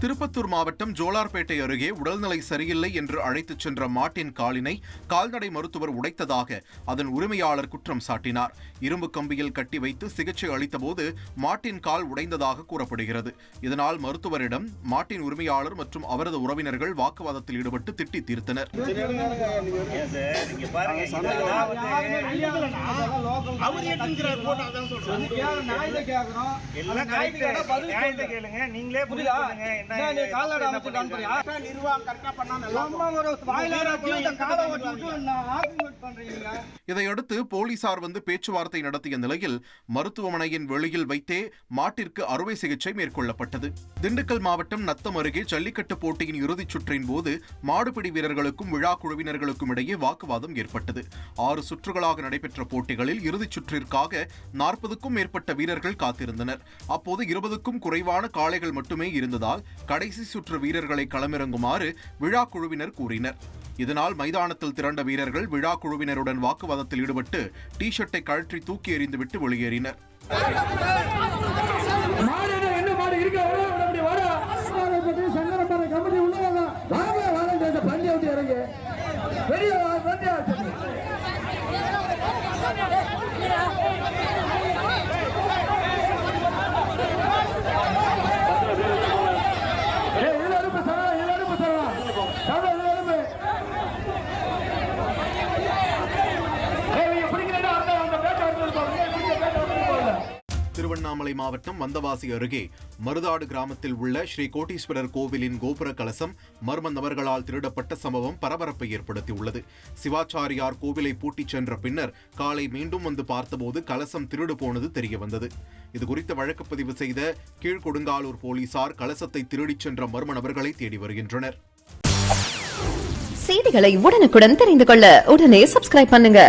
திருப்பத்தூர் மாவட்டம் ஜோலார்பேட்டை அருகே உடல்நிலை சரியில்லை என்று அழைத்துச் சென்ற மாட்டின் காலினை கால்நடை மருத்துவர் உடைத்ததாக அதன் உரிமையாளர் குற்றம் சாட்டினார். இரும்பு கம்பியில் கட்டி வைத்து சிகிச்சை அளித்தபோது மாட்டின் கால் உடைந்ததாக கூறப்படுகிறது. இதனால் மருத்துவரிடம் மாட்டின் உரிமையாளர் மற்றும் அவரது உறவினர்கள் வாக்குவாதத்தில் ஈடுபட்டு திட்டி தீர்த்தனர். இதையடுத்து போலீசார் வந்து பேச்சுவார்த்தை நடத்திய நிலையில் மருத்துவமனையின் வெளியில் வைத்தே மாட்டிற்கு அறுவை சிகிச்சை மேற்கொள்ளப்பட்டது. திண்டுக்கல் மாவட்டம் நத்தம் அருகே ஜல்லிக்கட்டு போட்டியின் இறுதிச் சுற்றின் போது மாடுபிடி வீரர்களுக்கும் விழா குழுவினர்களுக்கும் இடையே வாக்குவாதம் ஏற்பட்டது. 6 சுற்றுகளாக நடைபெற்ற போட்டிகளில் இறுதிச் சுற்றிற்காக 40க்கும் மேற்பட்ட வீரர்கள் காத்திருந்தனர். அப்போது 20க்கும் குறைவான காளைகள் மட்டுமே இருந்ததால் கடைசி சுற்று வீரர்களை களமிறங்குமாறு விழா குழுவினர் கூறினர். இதனால் மைதானத்தில் திரண்ட வீரர்கள் விழா குழுவினருடன் வாக்குவாதத்தில் ஈடுபட்டு டி-ஷர்ட்டை கழற்றி தூக்கி எறிந்துவிட்டு வெளியேறினர். திருவண்ணாமலை மாவட்டம் வந்தவாசி அருகே மருதாடு கிராமத்தில் உள்ள ஸ்ரீ கோட்டீஸ்வரர் கோவிலின் கோபுர கலசம் மர்ம நபர்களால் திருடப்பட்ட சம்பவம் பரபரப்பை ஏற்படுத்தியுள்ளது. சிவாச்சாரியார் கோவிலை பூட்டிச் சென்ற பின்னர் காலை மீண்டும் வந்து பார்த்தபோது கலசம் திருடு போனது தெரியவந்தது. இதுகுறித்து வழக்கு பதிவு செய்த கீழ்கொடுங்காலூர் போலீசார் கலசத்தை திருடிச் சென்ற மர்ம நபர்களை தேடி வருகின்றனர். செய்திகளை உடனுக்குடன் தெரிந்து கொள்ள உடனே சப்ஸ்கிரைப் பண்ணுங்க.